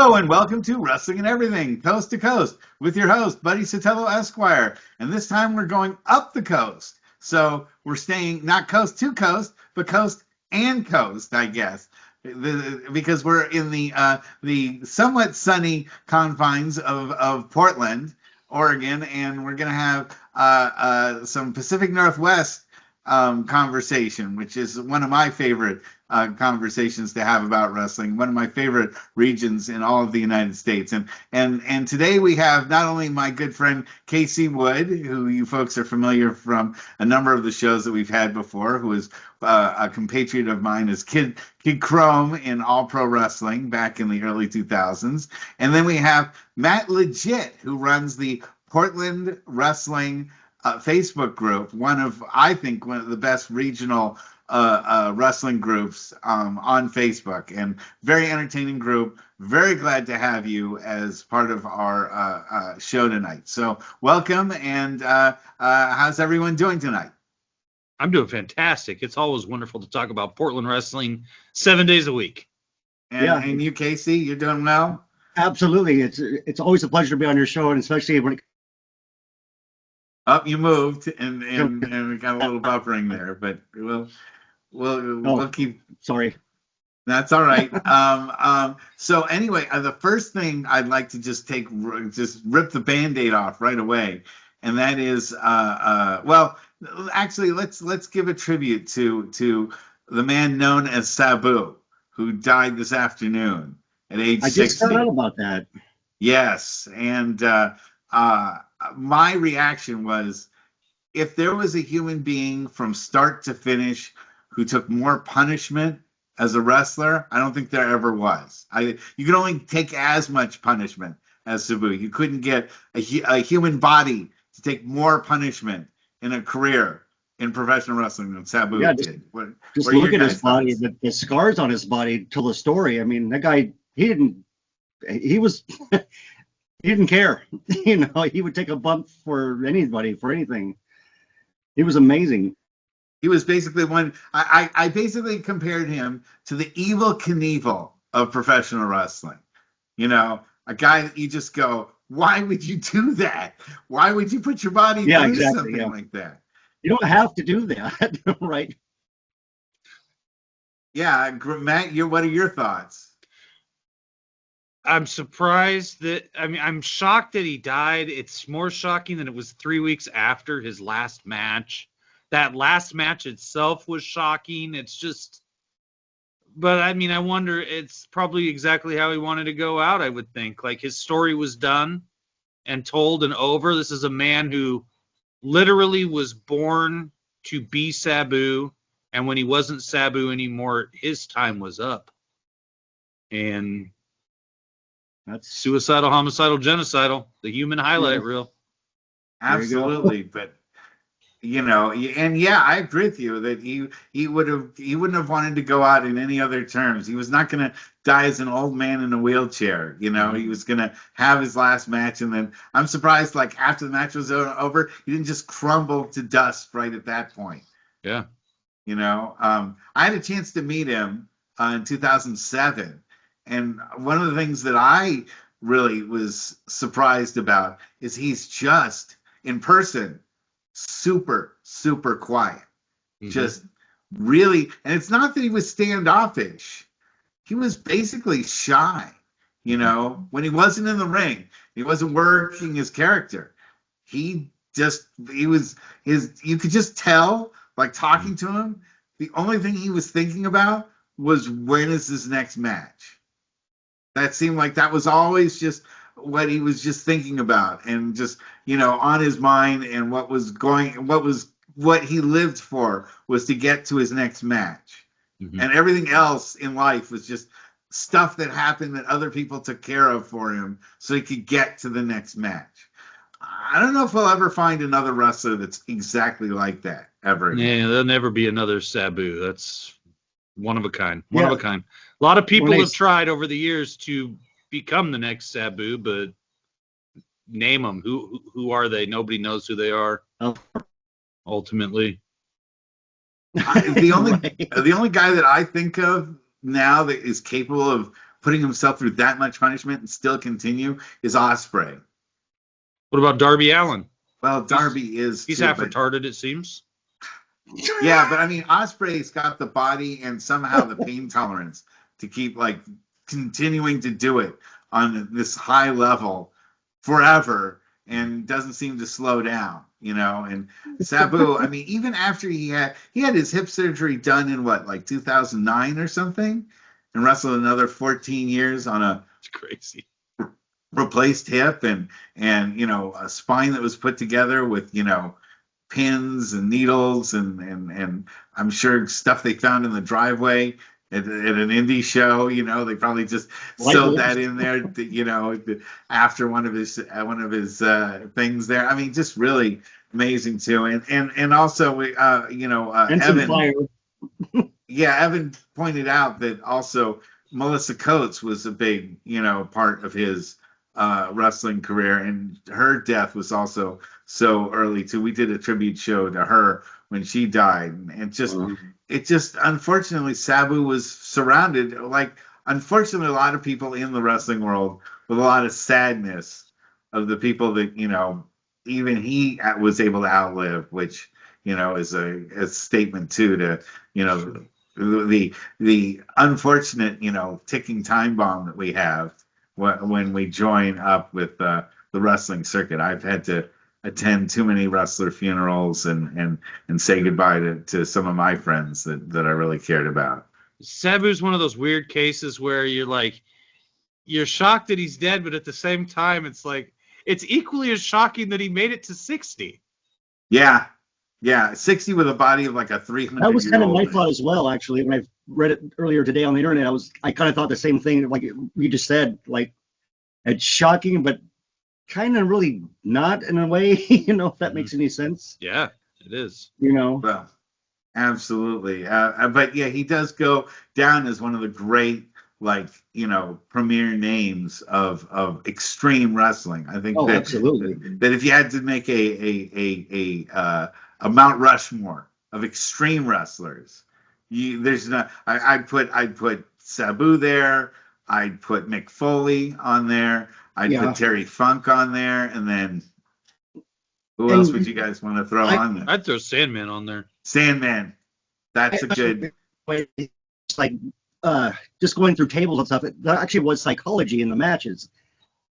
Hello and welcome to Wrestling and Everything, Coast to Coast, with your host, Buddy Sotelo Esquire. And this time we're going up the coast. So we're staying not coast to coast, but coast and coast, I guess. Because we're in the somewhat sunny confines of Portland, Oregon, and we're going to have some Pacific Northwest conversation, which is one of my favorite conversations to have about wrestling, one of my favorite regions in all of the United States. And today we have not only my good friend Casey Wood, who you folks are familiar from a number of the shows that we've had before, who is a compatriot of mine as Kid Chrome in All Pro Wrestling back in the early 2000s. And then we have Matt Legit, who runs the Portland Wrestling Facebook group, I think, one of the best regional wrestling groups on Facebook, and very entertaining group. Very glad to have you as part of our show tonight. So welcome, and how's everyone doing tonight? I'm doing fantastic. It's always wonderful to talk about Portland wrestling 7 days a week. And you, Casey, you're doing well? Absolutely. It's always a pleasure to be on your show, and especially when you moved, and we got a little buffering there, but we'll keep. Sorry. That's all right. So anyway, the first thing I'd like to just rip the Band-Aid off right away, and that is, actually, let's give a tribute to the man known as Sabu, who died this afternoon at age 60. I just found out about that. Yes, and my reaction was, if there was a human being from start to finish who took more punishment as a wrestler, I don't think there ever was. You could only take as much punishment as Sabu. You couldn't get a human body to take more punishment in a career in professional wrestling than Sabu did. Just look at his body, the scars on his body tell the story. I mean, that guy, he didn't care. He would take a bump for anybody, for anything. He was amazing. He was basically I basically compared him to the Evel Knievel of professional wrestling. A guy that you just go, why would you do that? Why would you put your body through something like that? You don't have to do that, right? Yeah, Matt, what are your thoughts? I'm surprised I'm shocked that he died. It's more shocking that it was 3 weeks after his last match. That last match itself was shocking. It's just, but I wonder, it's probably exactly how he wanted to go out, I would think. Like, his story was done and told and over. This is a man who literally was born to be Sabu, and when he wasn't Sabu anymore, his time was up. And that's suicidal, homicidal, genocidal, the human highlight reel. Absolutely, but I agree with you that he wouldn't have wanted to go out in any other terms. He was not going to die as an old man in a wheelchair. He was going to have his last match, and then I'm surprised, like, after the match was over, he didn't just crumble to dust right at that point. Yeah. I had a chance to meet him in 2007. And one of the things that I really was surprised about is he's just, in person, super, super quiet. Mm-hmm. Just really, and it's not that he was standoffish. He was basically shy, when he wasn't in the ring. He wasn't working his character. You could just tell, like, talking to him, the only thing he was thinking about was, when is his next match? That seemed like that was always just what he was just thinking about, and just, on his mind, and what he lived for was to get to his next match. Mm-hmm. And everything else in life was just stuff that happened that other people took care of for him so he could get to the next match. I don't know if we'll ever find another wrestler that's exactly like that ever again. Yeah, there'll never be another Sabu. That's one of a kind. One of a kind. A lot of people have tried over the years to become the next Sabu, but name them. Who are they? Nobody knows who they are. Ultimately, the only guy that I think of now that is capable of putting himself through that much punishment and still continue is Ospreay. What about Darby Allin? Well, Darby is He's too, half but retarded, it seems. yeah, but I mean, Ospreay's got the body and somehow the pain tolerance to keep like continuing to do it on this high level forever and doesn't seem to slow down, you know. And Sabu, I mean, even after he had his hip surgery done in what, like 2009 or something, and wrestled another 14 years on a It's crazy. replaced hip and you know, a spine that was put together with, you know, pins and needles and I'm sure stuff they found in the driveway at an indie show. You know, they probably just sewed that in there, you know, after one of his things there. I mean, just really amazing too. And also you know, and Evan. fire. Yeah, Evan pointed out that also Melissa Coates was a big, you know, part of his wrestling career, and her death was also so early too. We did a tribute show to her when she died, and just it just unfortunately Sabu was surrounded, like unfortunately a lot of people in the wrestling world, with a lot of sadness of the people that, you know, even he was able to outlive, which, you know, is a statement too to, you know, the unfortunate, you know, ticking time bomb that we have when we join up with the wrestling circuit. I've had to attend too many wrestler funerals and say goodbye to some of my friends that I really cared about. Sabu's one of those weird cases where you're shocked that he's dead, but at the same time, it's like it's equally as shocking that he made it to 60. Yeah. Yeah, 60 with a body of like a 300. That was kind of my thought as well, actually. When I read it earlier today on the internet, I kind of thought the same thing, like you just said. Like, it's shocking, but kind of really not in a way, you know, if that makes any sense. Yeah, it is. You know. Well, absolutely. But yeah, he does go down as one of the great, like, you know, premier names of extreme wrestling. I think absolutely. that if you had to make a Mount Rushmore of extreme wrestlers, there's not. I'd put Sabu there. I'd put Mick Foley on there. I'd put Terry Funk on there, and then who else would you guys want to throw on there? I'd throw Sandman on there. Sandman, that's a good. It's like just going through tables and stuff. That actually was psychology in the matches.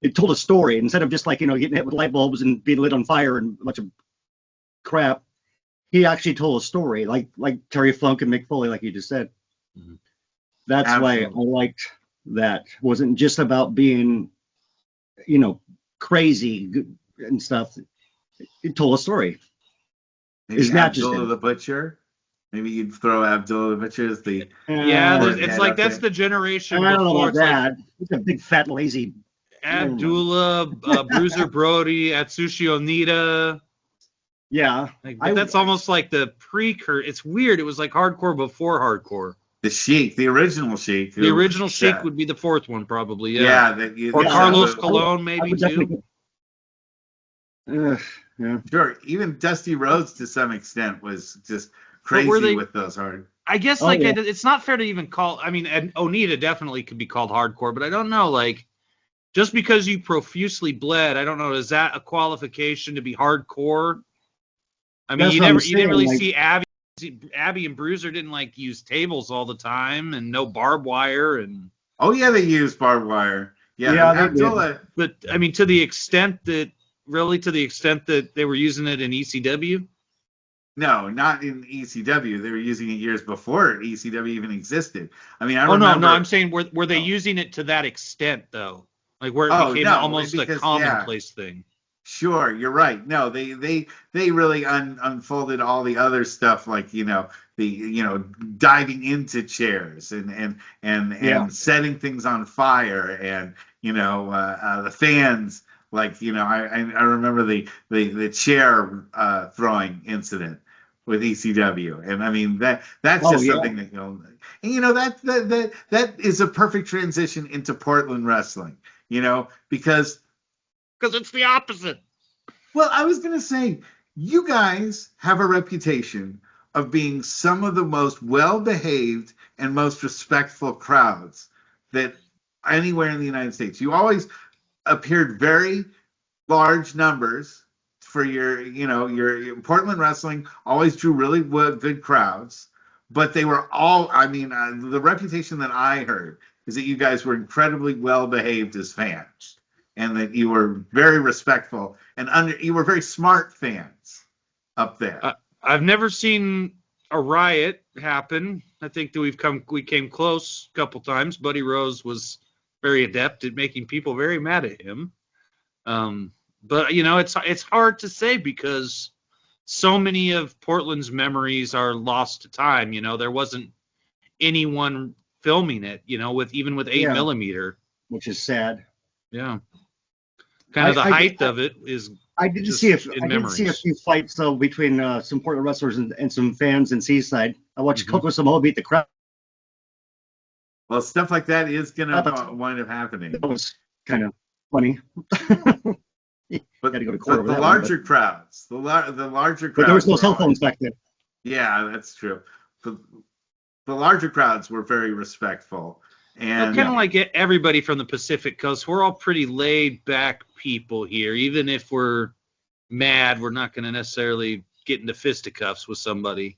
It told a story instead of just like, you know, getting hit with light bulbs and being lit on fire and a bunch of crap. He actually told a story, like Terry Funk and Mick Foley, like you just said. Mm-hmm. That's Absolutely. Why I liked that. It wasn't just about being, you know, crazy and stuff. It told a story. Maybe Abdullah the Butcher. Maybe you'd throw Abdullah the Butcher as the. It's like that's the generation. I don't know about that. Like, it's a big fat lazy. Abdullah, Bruiser Brody, Atsushi Onita. Yeah, but that's almost like the precursor. It's weird. It was like hardcore before hardcore. The Sheik, the original Sheik. The original Sheik would be the fourth one, probably. Yeah. Or Carlos Colon, maybe too. Yeah. Sure. Even Dusty Rhodes, to some extent, was just crazy with those hard. I guess it's not fair to even call. I mean, and Onita definitely could be called hardcore, but I don't know. Like, just because you profusely bled, I don't know. Is that a qualification to be hardcore? I mean, you didn't really see Abby and Bruiser didn't like use tables all the time and no barbed wire and. Oh yeah, they used barbed wire. Yeah, Abdullah. But I mean, to the extent that they were using it in ECW. No, not in ECW. They were using it years before ECW even existed. I mean, I remember. No, I'm saying were they using it to that extent though? Like where it became almost a commonplace thing. Sure, you're right. No, they really unfolded all the other stuff, like, you know, diving into chairs and setting things on fire, and, you know, the fans, like, you know, I remember the chair throwing incident with ECW, and I mean that's just something that, you know, and, you know, that is a perfect transition into Portland wrestling, you know, because it's the opposite. Well, I was going to say, you guys have a reputation of being some of the most well-behaved and most respectful crowds that anywhere in the United States. You always appeared very large numbers for your Portland wrestling always drew really good crowds, but they were all, I mean, the reputation that I heard is that you guys were incredibly well behaved as fans, and that you were very respectful and you were very smart fans up there. I've never seen a riot happen. I think that we came close a couple times. Buddy Rose was very adept at making people very mad at him. But it's hard to say because so many of Portland's memories are lost to time. There wasn't anyone filming it, with 8mm, which is sad. Yeah, kind of the height of it is. I did see a few fights though between some Portland wrestlers and some fans in Seaside. I watched Coco Samoa beat the crowd. Well, stuff like that is gonna wind up happening. That was kind of funny. But to go to court the larger crowds, the larger crowds. But there was no cell phones back then. Yeah, that's true. The larger crowds were very respectful, and kind of like everybody from the Pacific Coast. We're all pretty laid back people here. Even if we're mad, we're not going to necessarily get into fisticuffs with somebody.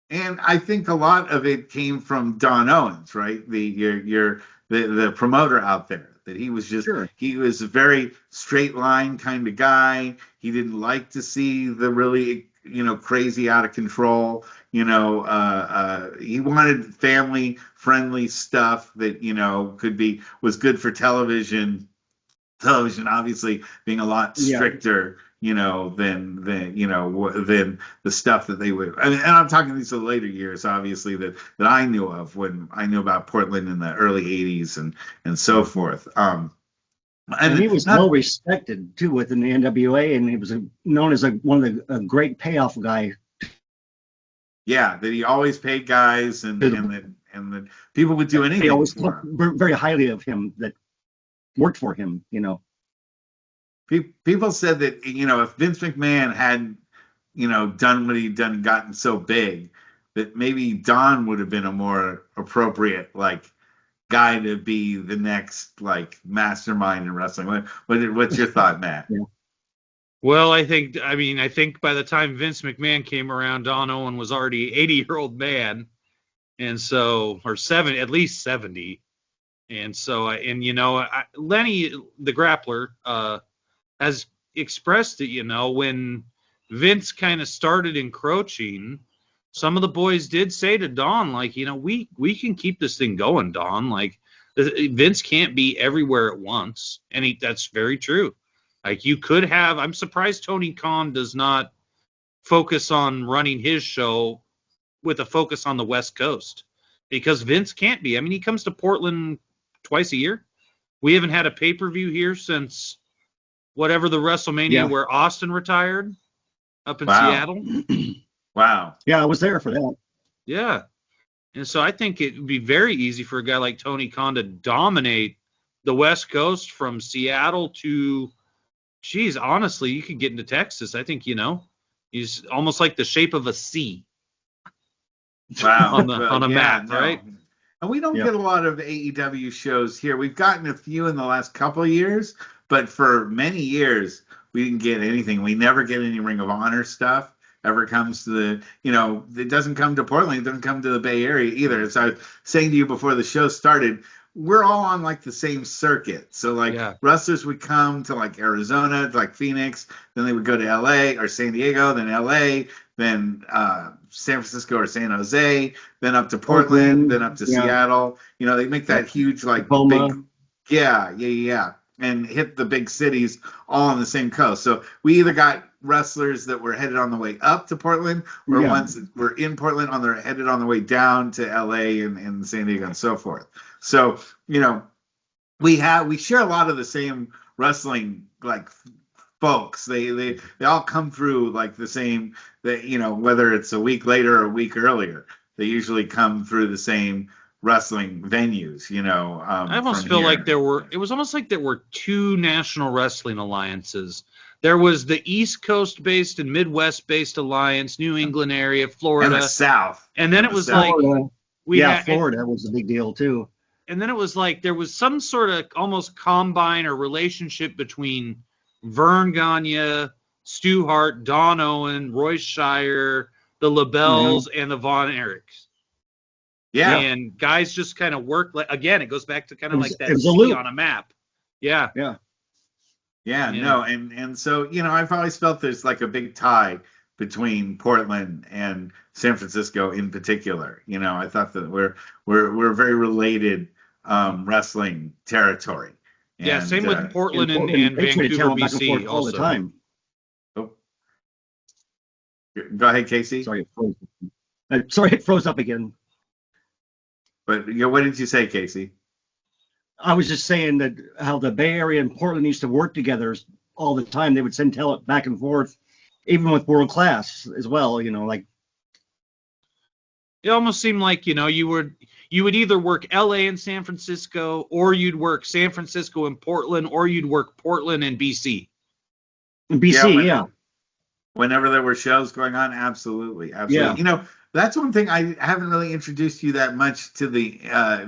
And I think a lot of it came from Don Owens, right? The promoter out there. That he was he was a very straight line kind of guy. He didn't like to see the really, crazy out of control. He wanted family friendly stuff that, was good for television. Television obviously being a lot stricter, than the stuff that they would. And I'm talking these are the later years, obviously, that I knew of when I knew about Portland in the early '80s and so forth. And he was well respected too within the NWA, and he was known as one of the great payoff guy. Yeah, that he always paid guys, and that people would do anything. They always talked very highly of him that worked for him. People said that if Vince McMahon hadn't done what he'd done and gotten so big, that maybe Don would have been a more appropriate guy to be the next mastermind in wrestling. What's your thought, Matt? Yeah. Well, I think by the time Vince McMahon came around, Don Owen was already 80-year-old man, and so at least 70. And so, Lenny, the grappler, has expressed it, when Vince kind of started encroaching, some of the boys did say to Don, we can keep this thing going, Don. Vince can't be everywhere at once. And that's very true. You could have, I'm surprised Tony Khan does not focus on running his show with a focus on the West Coast, because Vince can't be. I mean, he comes to Portland twice a year. We haven't had a pay-per-view here since whatever the WrestleMania where Austin retired up in Seattle. Wow. Yeah, I was there for that. Yeah. And so I think it would be very easy for a guy like Tony Khan to dominate the West Coast from Seattle to, honestly, you could get into Texas. I think, he's almost like the shape of a C. Wow. on a map, right? And we don't get a lot of AEW shows here. We've gotten a few in the last couple of years, but for many years, we didn't get anything. We never get any Ring of Honor stuff. Ever comes to it doesn't come to Portland. It doesn't come to the Bay Area either. As I was saying to you before the show started, we're all on the same circuit. So wrestlers would come to Arizona, to Phoenix, then they would go to LA or San Diego, then LA, then San Francisco or San Jose, then up to Portland, then up to Seattle. They make that huge big, and hit the big cities all on the same coast. So we either got wrestlers that were headed on the way up to Portland, or ones that were in Portland headed on the way down to LA and San Diego and so forth. So, we share a lot of the same wrestling folks. They all come through the same, whether it's a week later or a week earlier, they usually come through the same wrestling venues, I almost feel like there were two national wrestling alliances. There was the East Coast based and Midwest based alliance, New England area, Florida, and the South. And then it was Florida. Florida was a big deal too. it was like there was some sort of almost combine or relationship between Vern Gagne, Stu Hart, Don Owen, Roy Shire, the LaBelles, and the Von Erichs. Yeah. And guys just kind of work like, again, it goes back to kind of like that it was a C loop. on a map. Yeah. Yeah. Yeah, no, and so I've always felt there's like a big tie between Portland and San Francisco in particular. I thought that we're very related wrestling territory. Yeah, And, same with Portland and they try to Vancouver, tell back and forth BC all the also. time. Oh, go ahead, Casey. Sorry, it froze. Sorry, it froze up again. But what did you say, Casey? I was just saying that how the Bay Area and Portland used to work together all the time. They would send talent back and forth, even with world class as well. Like it almost seemed like you would either work LA and San Francisco, or you'd work San Francisco and Portland, or you'd work Portland and BC. BC, Whenever there were shows going on, absolutely. Yeah. That's one thing I haven't really introduced you that much to the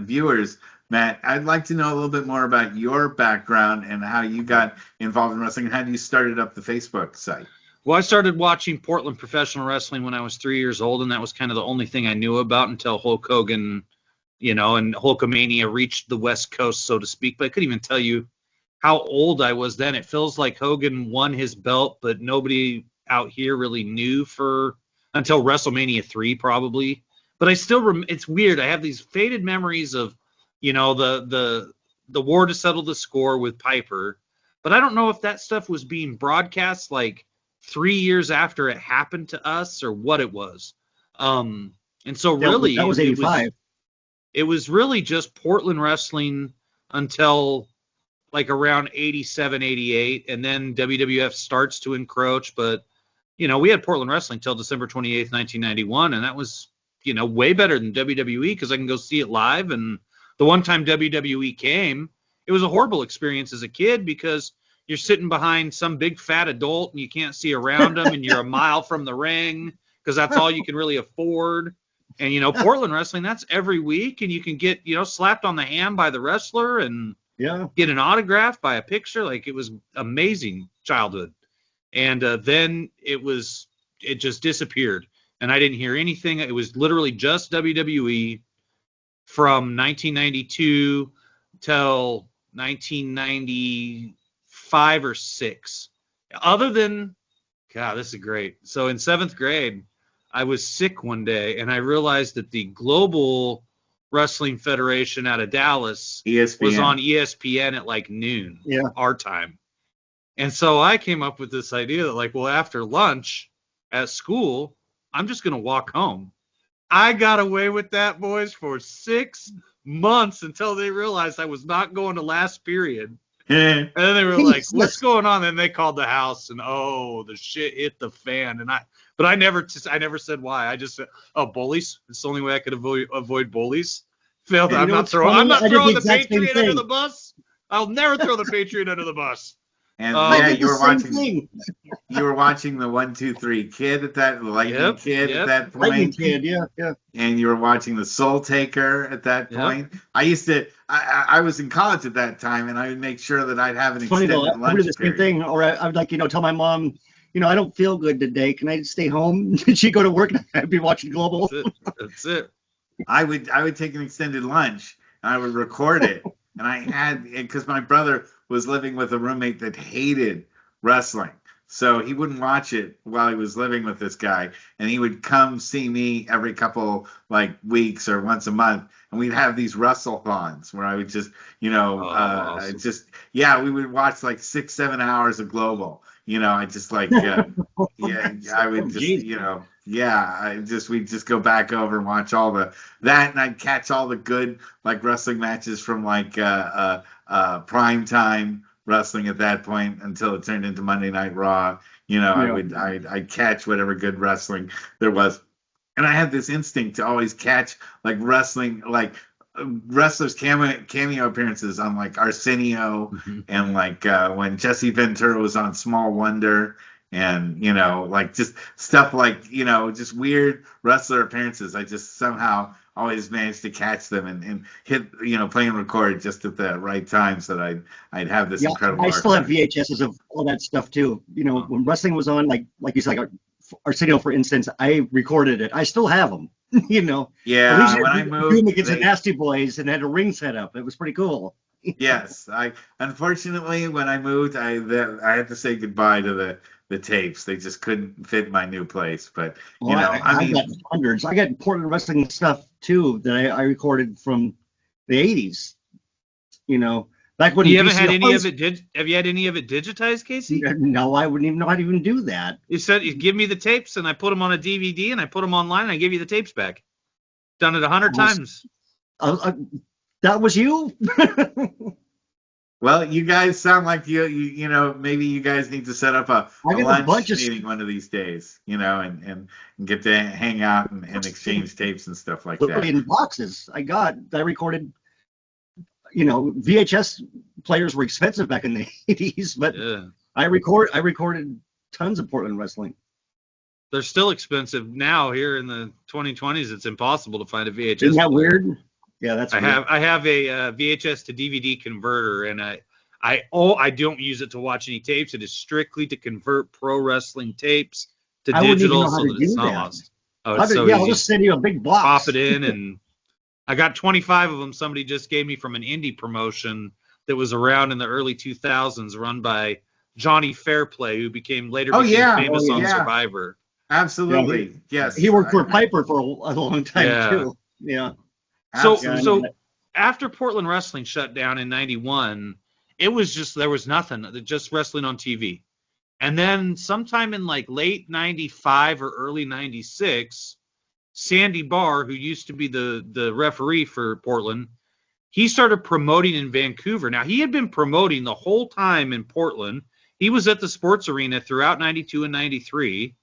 viewers. Matt, I'd like to know a little bit more about your background and how you got involved in wrestling and how you started up the Facebook site. Well, I started watching Portland professional wrestling when I was 3 years old, and that was kind of the only thing I knew about until Hulk Hogan, and Hulkamania reached the West Coast, so to speak. But I couldn't even tell you how old I was then. It feels like Hogan won his belt, but nobody out here really knew until WrestleMania 3 probably. But I still it's weird. I have these faded memories of the war to settle the score with Piper, but I don't know if that stuff was being broadcast like 3 years after it happened to us or what it was. And so really that was 85. It was really just Portland wrestling until like around 87, 88, and then WWF starts to encroach. But we had Portland wrestling till December 28th, 1991, and that was way better than WWE because I can go see it live. And the one time WWE came, it was a horrible experience as a kid because you're sitting behind some big fat adult and you can't see around them, and you're a mile from the ring because that's all you can really afford. And Portland wrestling, that's every week, and you can get slapped on the hand by the wrestler and get an autograph, by a picture. Like, it was amazing childhood. And then it just disappeared, and I didn't hear anything. It was literally just WWE from 1992 till 1995 or 6. Other than, God, this is great. So in 7th grade, I was sick one day, and I realized that the Global Wrestling Federation out of Dallas was on ESPN at like noon, our time. And so I came up with this idea that, like, well, after lunch at school, I'm just going to walk home. I got away with that, boys, for 6 months until they realized I was not going to last period. And then they were like, what's going on? And they called the house, and the shit hit the fan. But I never said why. I just said, bullies. It's the only way I could avoid bullies. I'm not throwing the Patriot under the bus. I'll never throw the Patriot under the bus. And you were watching the 1, 2, 3 Kid at that Lightning Kid at that point. Lightning Kid, yeah. And you were watching the Soul Taker at that point. I was in college at that time, and I would make sure that I'd have an extended lunch period. I would do the same thing, or I would tell my mom, I don't feel good today. Can I just stay home? She'd go to work, and I'd be watching Global. That's it. I would take an extended lunch, and I would record it. And I had, because my brother was living with a roommate that hated wrestling, so he wouldn't watch it while he was living with this guy, and he would come see me every couple weeks or once a month, and we'd have these wrestle-thons where I would just awesome. We would watch 6-7 hours of Global. I just I would just we'd just go back over and watch all that, and I'd catch all the good wrestling matches from prime time wrestling at that point until it turned into Monday Night Raw. I'd catch whatever good wrestling there was, and I had this instinct to always catch wrestling wrestlers cameo appearances on Arsenio and when Jesse Ventura was on Small Wonder and like just stuff like just weird wrestler appearances. I just somehow always managed to catch them and hit play and record just at the right time so that I'd have this Yeah, incredible I still have archive. VHSs of all that stuff too. When wrestling was on, like you said, like Arsenio, for instance, I recorded it. I still have them. Yeah, Alicia when I doing moved, against the Nasty Boys and had a ring set up. It was pretty cool. yes, I unfortunately when I moved, I had to say goodbye to the tapes. They just couldn't fit in my new place. But Well, I've got hundreds. I got Portland wrestling stuff too that I recorded from the 80s. Back when You haven't had any VCRs. of it? Have you had any of it digitized, Casey? No, I wouldn't even know how to even do that. You said you give me the tapes, and I put them on a DVD, and I put them online, and I give you the tapes back. Done it 100 times. That was you? well, you guys sound like maybe you guys need to set up a lunch meeting one of these days, and get to hang out and exchange tapes and stuff like that. In boxes, I recorded. VHS players were expensive back in the 80s, but yeah. I recorded tons of Portland wrestling. They're still expensive now. Here in the 2020s, it's impossible to find a VHS. Isn't that weird? Yeah, that's weird. I have a VHS to DVD converter, and I don't use it to watch any tapes. It is strictly to convert pro wrestling tapes to digital so that it's not lost. Oh, it's so easy. I'll just send you a big box. Pop it in, and I got 25 of them. Somebody just gave me from an indie promotion that was around in the early 2000s, run by Johnny Fairplay, who later became famous on Survivor. Absolutely, yes. He worked for Piper for a long time too. Yeah. So after Portland wrestling shut down in '91, it was there was nothing, just wrestling on TV. And then sometime in like late '95 or early '96, Sandy Barr, who used to be the referee for Portland, he started promoting in Vancouver. Now, he had been promoting the whole time in Portland. He was at the sports arena throughout '92 and '93,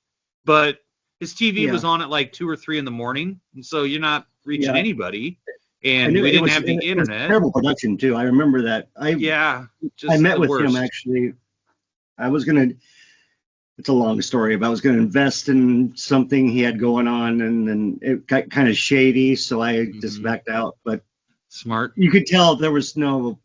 but his TV was on at like 2 or 3 in the morning, and so you're not reaching anybody. And we didn't have the internet. It was terrible production too. I remember that. I met with him actually. I was gonna. It's a long story, but I was gonna invest in something he had going on, and then it got kind of shady, so I just backed out. But smart. You could tell there was no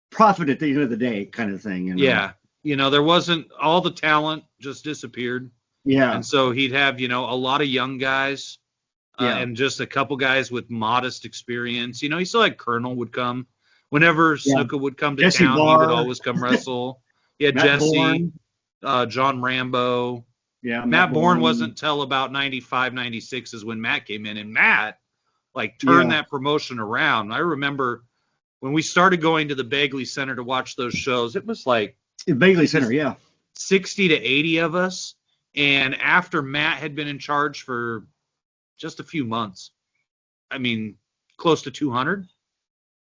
profit at the end of the day, kind of thing. Yeah, there wasn't, all the talent just disappeared. Yeah. And so he'd have, a lot of young guys and just a couple guys with modest experience. He still had Colonel would come. Whenever Snuka would come to Jesse town, Barr. he would always come wrestle. He had Jesse, John Rambo. Yeah. Matt Bourne wasn't till about 95, 96 is when Matt came in. And Matt, turned that promotion around. I remember when we started going to the Bagley Center to watch those shows, it was like Bagley Center, 60 to 80 of us. And after Matt had been in charge for just a few months, I mean, close to 200.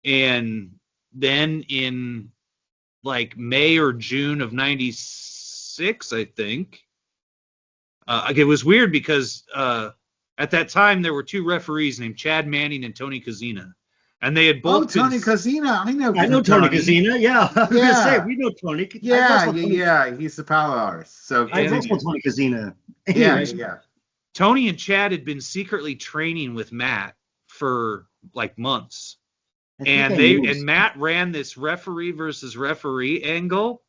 And then in like May or June of 96, I think, it was weird because at that time there were 2 referees named Chad Manning and Tony Kozina. And they had both Tony Kozina. I know Tony Kozina. Yeah. I was going to say, we know Tony. Yeah. He's the pal of ours. So I wrestled Tony Kozina. Yeah. Tony and Chad had been secretly training with Matt for like months. And Matt ran this referee versus referee angle.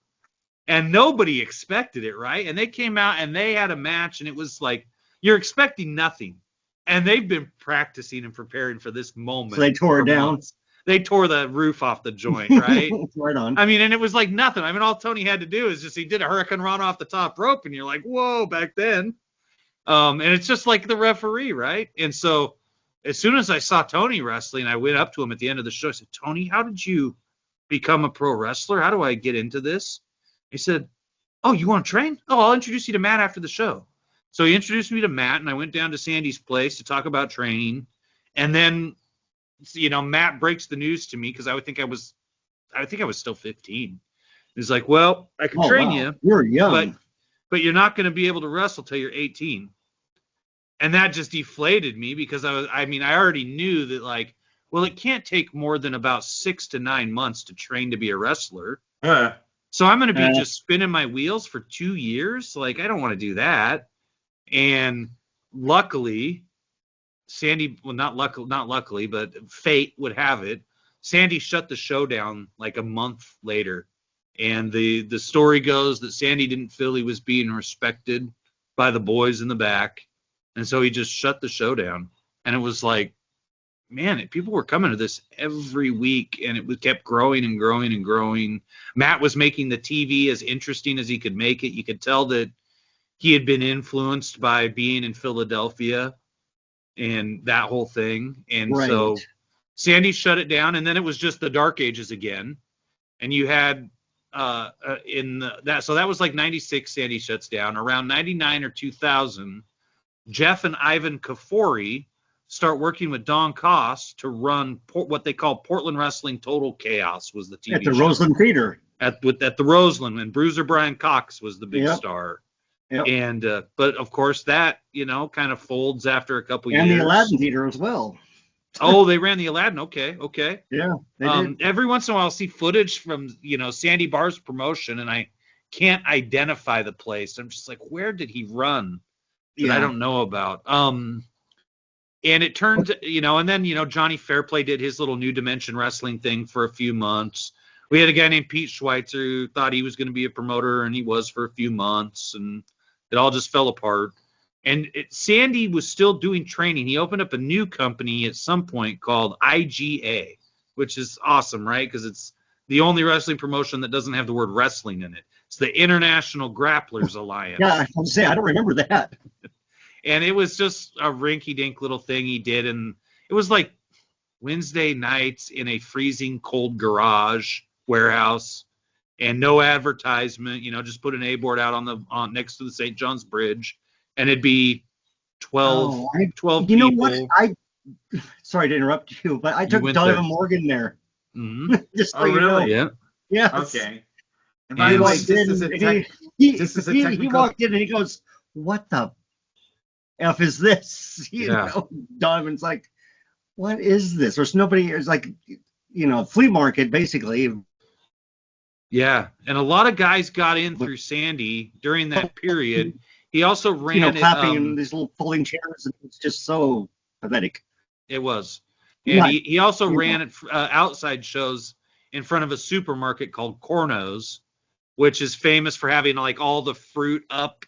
And nobody expected it, right? And they came out and they had a match, and it was like, you're expecting nothing. And they've been practicing and preparing for this moment. So they tore it down. They tore the roof off the joint, right? Right on. I mean, and it was like nothing. I mean, all Tony had to do is he did a hurricane run off the top rope, and you're like, whoa, back then. And it's just like the referee, right? And so as soon as I saw Tony wrestling, I went up to him at the end of the show. I said, Tony, how did you become a pro wrestler? How do I get into this? He said, oh, you want to train? Oh, I'll introduce you to Matt after the show. So he introduced me to Matt, and I went down to Sandy's place to talk about training. And then, Matt breaks the news to me because I think I was still 15. He's like, well, I can train you. You're young. But you're not going to be able to wrestle till you're 18. And that just deflated me because I already knew that it can't take more than about 6 to 9 months to train to be a wrestler. So I'm going to be just spinning my wheels for 2 years. Like, I don't want to do that. And luckily, Sandy, well, not luckily, but fate would have it. Sandy shut the show down like a month later. And the story goes that Sandy didn't feel he was being respected by the boys in the back. And so he just shut the show down. And it was like, man, people were coming to this every week, and it kept growing and growing and growing. Matt was making the TV as interesting as he could make it. You could tell that he had been influenced by being in Philadelphia and that whole thing. And so Sandy shut it down, and then it was just the Dark Ages again. And you had so that was like 96, Sandy shuts down. Around 99 or 2000, Jeff and Ivan Kafori start working with Don Koss to run what they call Portland Wrestling Total Chaos was the TV at the show. Roseland Theater. At the Roseland, and Bruiser Brian Cox was the big star. Yep. And but of course that kind of folds after a couple years. And the Aladdin Theater as well. Oh, they ran the Aladdin. Okay. Yeah, they did. Every once in a while I'll see footage from Sandy Barr's promotion, and I can't identify the place. I'm just like, where did he run that I don't know about? And it turned, and then, Johnny Fairplay did his little New Dimension Wrestling thing for a few months. We had a guy named Pete Schweitzer who thought he was going to be a promoter, and he was for a few months, and it all just fell apart. And Sandy was still doing training. He opened up a new company at some point called IGA, which is awesome, right? Because it's the only wrestling promotion that doesn't have the word wrestling in it. It's the International Grapplers Alliance. Yeah, I was say I don't remember that. And it was just a rinky-dink little thing he did, and it was like Wednesday nights in a freezing cold garage warehouse, and no advertisement. Just put an A-board out on next to the St. John's Bridge, and it'd be 12 people. You know what? Sorry to interrupt you, but I took Donovan Morgan there. Mm-hmm. Just so really? Yeah. Yeah. Okay. And by the way, he walked in and he goes, "What the F is this?" Donovan's like, "What is this?" There's nobody. It's like, flea market basically. Yeah, and a lot of guys got in through Sandy during that period. He also ran clapping in these little folding chairs, and it's just so pathetic. It was, and he also ran at outside shows in front of a supermarket called Corno's, which is famous for having like all the fruit up.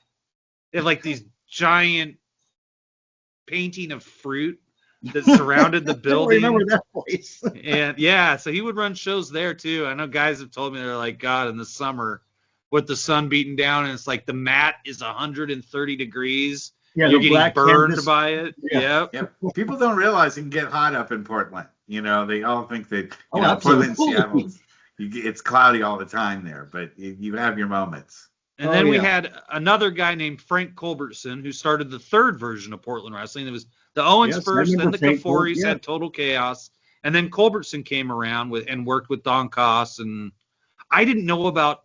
They have like these giant painting of fruit that surrounded the building. I remember that place. And so he would run shows there too. I know guys have told me they're like, God, in the summer with the sun beating down and it's like the mat is 130 degrees. Yeah, you're getting burned by it. Yeah. People don't realize it can get hot up in Portland. They all think that Portland, Seattle, it's cloudy all the time there, but you have your moments. And then we had another guy named Frank Culbertson who started the third version of Portland Wrestling. It was the Owens first, then the Kaforis had Total Chaos, and then Culbertson came around and worked with Don Koss. And I didn't know about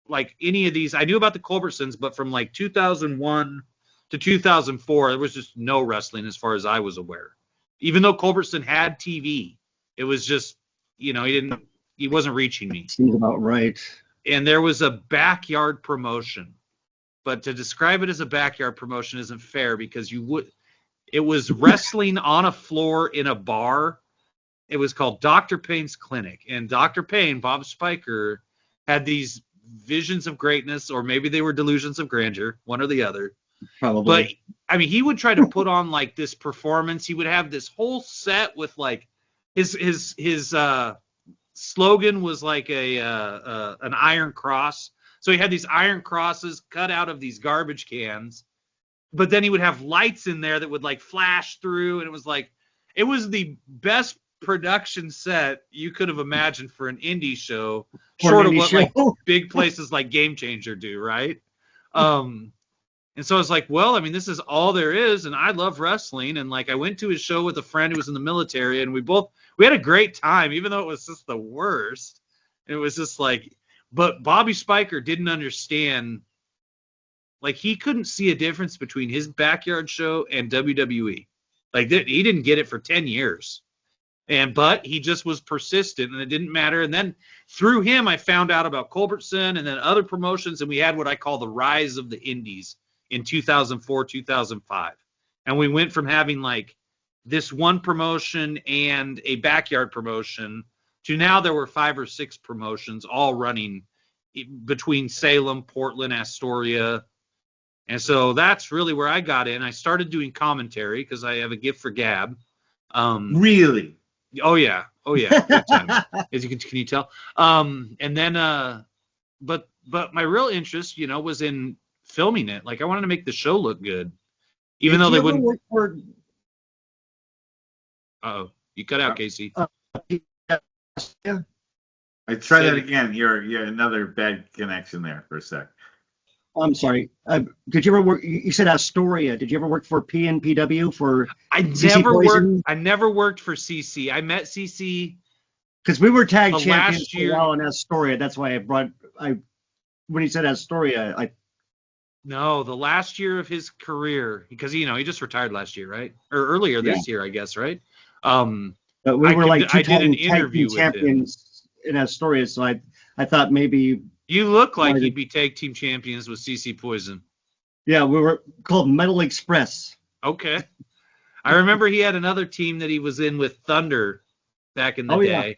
like any of these. I knew about the Culbertsons, but from like 2001 to 2004, there was just no wrestling as far as I was aware. Even though Culbertson had TV, it was just, he wasn't reaching me. Seems about right. And there was a backyard promotion, but to describe it as a backyard promotion isn't fair because it was wrestling on a floor in a bar. It was called Dr. Payne's Clinic, and Dr. Payne, Bob Spiker, had these visions of greatness, or maybe they were delusions of grandeur, one or the other. Probably. But he would try to put on like this performance. He would have this whole set with like his slogan was like an iron cross. So he had these iron crosses cut out of these garbage cans, but then he would have lights in there that would like flash through, and it was the best production set you could have imagined for an indie show, short of what like big places like Game Changer do, right? And so I was like, well, I mean, this is all there is, and I love wrestling. And like, I went to his show with a friend who was in the military, and we had a great time, even though it was just the worst. And it was just like, but Bobby Spiker didn't understand, like, he couldn't see a difference between his backyard show and WWE. Like, he didn't get it for 10 years. But he just was persistent, and it didn't matter. And then through him, I found out about Culbertson and then other promotions, and we had what I call the rise of the indies in 2004, 2005. And we went from having like this one promotion and a backyard promotion to now there were 5 or 6 promotions all running between Salem, Portland, Astoria. And so that's really where I got in. I started doing commentary because I have a gift for gab. Really? Oh yeah, big time. As you can you tell? And then, but my real interest, was in filming it. Like I wanted to make the show look good, even though they wouldn't. Oh, you cut out, Casey. Yeah. I try that again. You're another bad connection there for a sec. I'm sorry. Did you ever work? You said Astoria. Did you ever work for PNPW for? I never worked for CC. I met CC because we were tag champions last year. For a while in Astoria. That's why when he said Astoria, No, the last year of his career, because he just retired last year, right? Or earlier this year, I guess, right? But we were like I did an two-time interview tag team champions in Astoria, so I thought maybe. You look like you'd be tag team champions with CC Poison. Yeah, we were called Metal Express. Okay. I remember he had another team that he was in with Thunder back in the day. Yeah.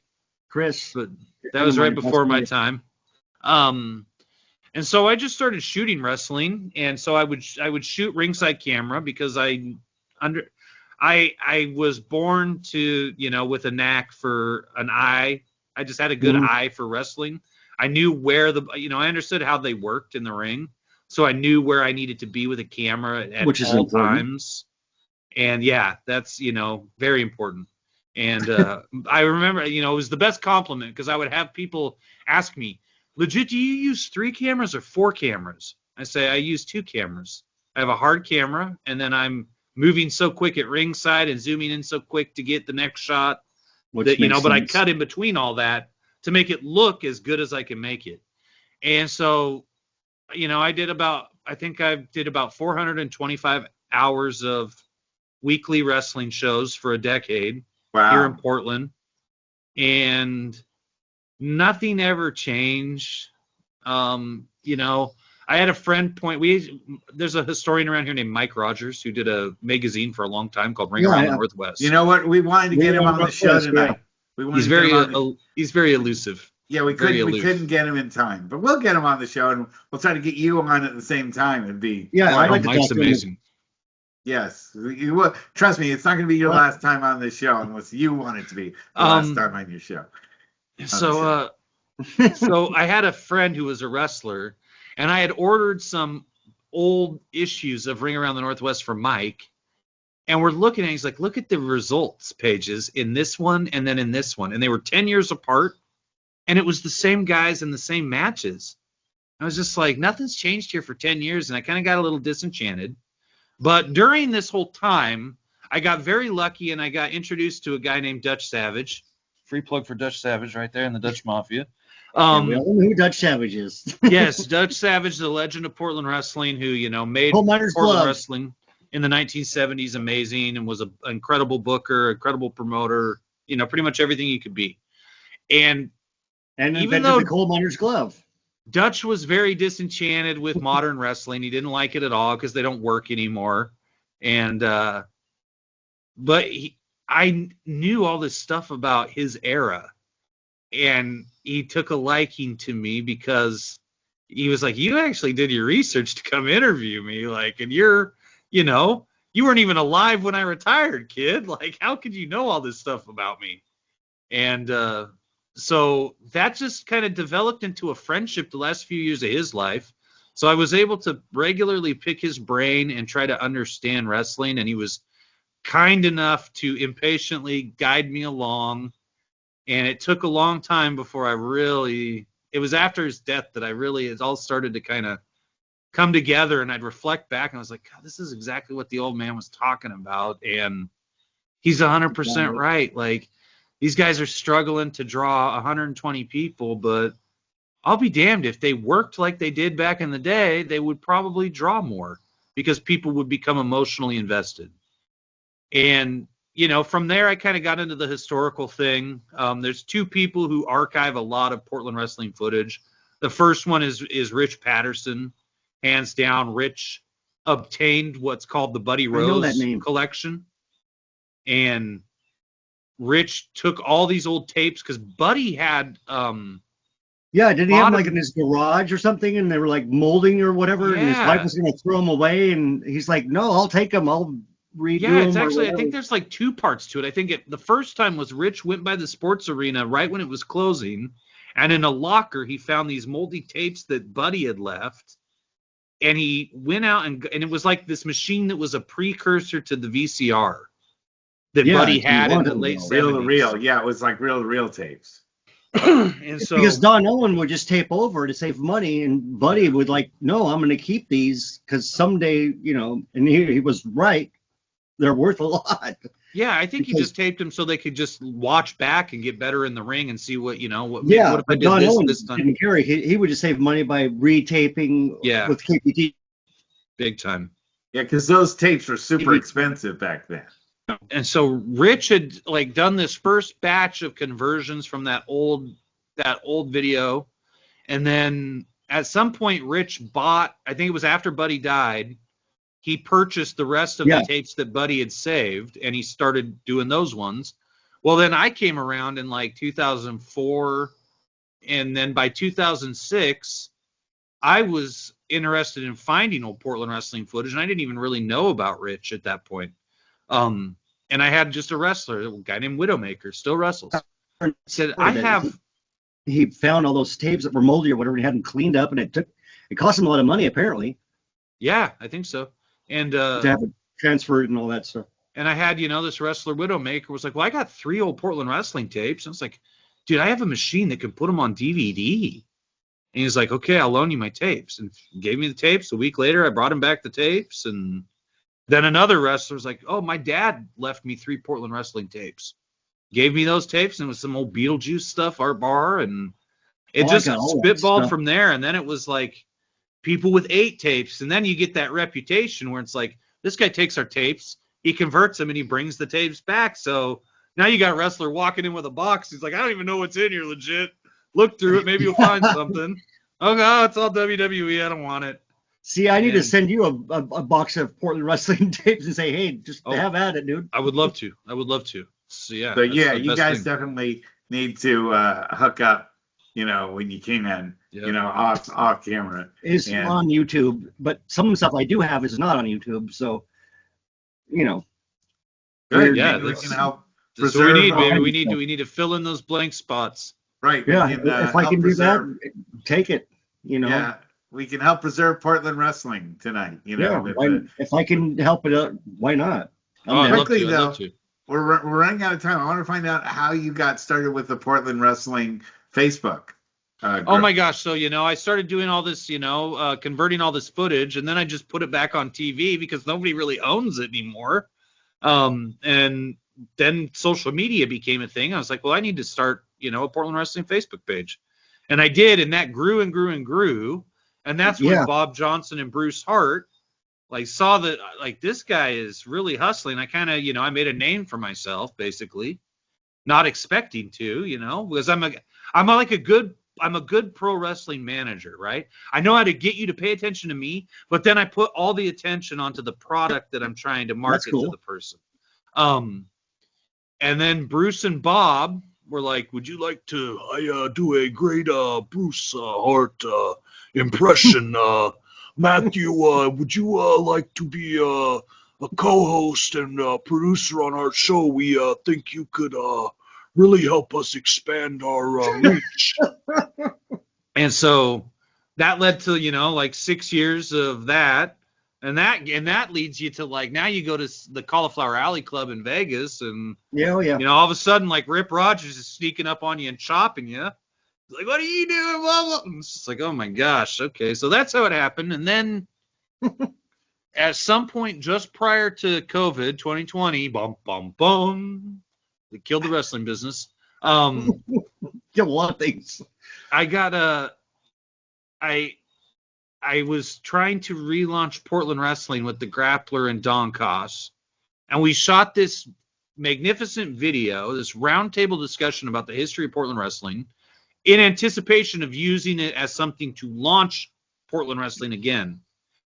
Chris. But that was right before my time. And so I just started shooting wrestling, and so I would shoot ringside camera because I was born to, with a knack for an eye. I just had a good eye for wrestling. I knew where I understood how they worked in the ring. So I knew where I needed to be with a camera at all times. And yeah, that's, very important. And I remember, it was the best compliment because I would have people ask me, legit, do you use 3 cameras or 4 cameras? I say, I use 2 cameras. I have a hard camera, and then I'm moving so quick at ringside and zooming in so quick to get the next shot that, but I cut in between all that to make it look as good as I can make it. And so, I did about 425 hours of weekly wrestling shows for a decade here in Portland. And nothing ever changed. I had a friend there's a historian around here named Mike Rogers who did a magazine for a long time called Ring Around the Northwest. You know what? We wanted to get him on the show tonight. He's very elusive. Yeah, we couldn't get him in time, but we'll get him on the show, and we'll try to get you on at the same time. It'd be Mike's amazing. Yes, trust me, it's not going to be your last time on this show unless you want it to be the last time on your show. So I had a friend who was a wrestler, and I had ordered some old issues of Ring Around the Northwest for Mike. And we're looking at it, he's like, look at the results pages in this one and then in this one. And they were 10 years apart. And it was the same guys and the same matches. I was just like, nothing's changed here for 10 years. And I kind of got a little disenchanted. But during this whole time, I got very lucky and I got introduced to a guy named Dutch Savage. Free plug for Dutch Savage right there in the Dutch Mafia. We all know who Dutch Savage is. Yes, Dutch Savage, the legend of Portland wrestling, who, made Portland wrestling in the 1970s amazing and was an incredible booker, incredible promoter, pretty much everything you could be. And even though the coal miner's glove, Dutch was very disenchanted with modern wrestling. He didn't like it at all because they don't work anymore. And but I knew all this stuff about his era, and he took a liking to me because he was like, you actually did your research to come interview me, and you're you weren't even alive when I retired, kid. How could you know all this stuff about me? And so that just kind of developed into a friendship the last few years of his life. So I was able to regularly pick his brain and try to understand wrestling. And he was kind enough to impatiently guide me along. And it took a long time before it was after his death that it all started to kind of come together, and I'd reflect back and I was like, God, this is exactly what the old man was talking about. And he's 100% right. These guys are struggling to draw 120 people, but I'll be damned if they worked like they did back in the day, they would probably draw more because people would become emotionally invested. And, from there I kind of got into the historical thing. There's two people who archive a lot of Portland wrestling footage. The first one is Rich Patterson. Hands down, Rich obtained what's called the Buddy Rose collection. And Rich took all these old tapes because Buddy had yeah, did he have like in his garage or something, and they were like molding or whatever, and his wife was going to throw them away, and he's like, no, I'll take them, I'll redo them. Yeah, it's actually, I think there's like two parts to it. I think the first time was Rich went by the sports arena right when it was closing, and in a locker he found these moldy tapes that Buddy had left, and he went out and it was like this machine that was a precursor to the VCR that Buddy had in the late 70s. Reel-to-reel, yeah, it was like reel-to-reel tapes. And so, because Don Owen would just tape over to save money, and Buddy would like, no, I'm going to keep these because someday, and he was right, they're worth a lot. Yeah, I think he just taped them so they could just watch back and get better in the ring and see what what. Yeah, what if I did Don Owen this time? Didn't care. He would just save money by retaping with KPT. Big time. Yeah, because those tapes were super expensive back then. And so Rich had like done this first batch of conversions from that old video, and then at some point Rich bought, I think it was after Buddy died, he purchased the rest of the tapes that Buddy had saved, and he started doing those ones. Well, then I came around in like 2004, and then by 2006 I was interested in finding old Portland wrestling footage, and I didn't even really know about Rich at that point. And I had just a wrestler, a guy named Widowmaker, still wrestles. Said, He found all those tapes that were moldy or whatever, and he had them cleaned up, and it cost him a lot of money, apparently. Yeah, I think so. And to have it transferred and all that stuff. And I had, this wrestler Widowmaker was like, well, I got 3 old Portland wrestling tapes. And I was like, dude, I have a machine that can put them on DVD. And he's like, okay, I'll loan you my tapes. And gave me the tapes. A week later, I brought him back the tapes, and then another wrestler was like, oh, my dad left me 3 Portland wrestling tapes. Gave me those tapes, and it was some old Beetlejuice stuff, Art Bar, and it just spitballed from there. And then it was like people with 8 tapes. And then you get that reputation where it's like, this guy takes our tapes, he converts them, and he brings the tapes back. So now you got a wrestler walking in with a box. He's like, I don't even know what's in here, legit. Look through it. Maybe you'll find something. Oh, it's all WWE. I don't want it. See, I need to send you a box of Portland wrestling tapes and say, hey, just have at it, dude. I would love to. So, yeah. But yeah, you guys definitely need to hook up, when you can, off camera. It's on YouTube, but some of the stuff I do have is not on YouTube. So, Good. Yeah, we can help. That's what we need, baby. We need to fill in those blank spots. Right. Yeah. If I can do that, take it. Yeah. We can help preserve Portland wrestling tonight. If I can help it out, why not? I'd love to. We're running out of time. I want to find out how you got started with the Portland Wrestling Facebook. Oh my gosh. So, I started doing all this, converting all this footage, and then I just put it back on TV because nobody really owns it anymore. And then social media became a thing. I was like, well, I need to start, a Portland Wrestling Facebook page. And I did, and that grew and grew and grew. And that's when Bob Johnson and Bruce Hart saw that this guy is really hustling. I kind of, I made a name for myself, basically, not expecting to, because I'm a good pro wrestling manager, right? I know how to get you to pay attention to me, but then I put all the attention onto the product that I'm trying to market to the person. And then Bruce and Bob were like, would you like to do a great Bruce Hart impression? Matthew, would you like to be a co-host and producer on our show? We think you could really help us expand our reach. And so that led to 6 years of that. And that leads you to now you go to the Cauliflower Alley Club in Vegas, and all of a sudden Rip Rogers is sneaking up on you and chopping you. Like, what are you doing? Blah, blah. And it's just like, oh my gosh, okay. So that's how it happened. And then at some point just prior to COVID 2020, bum bum bum, it killed the wrestling business. Killed a lot of things. I was trying to relaunch Portland wrestling with the Grappler and Don Koss, and we shot this magnificent video, this roundtable discussion about the history of Portland wrestling, in anticipation of using it as something to launch Portland wrestling again.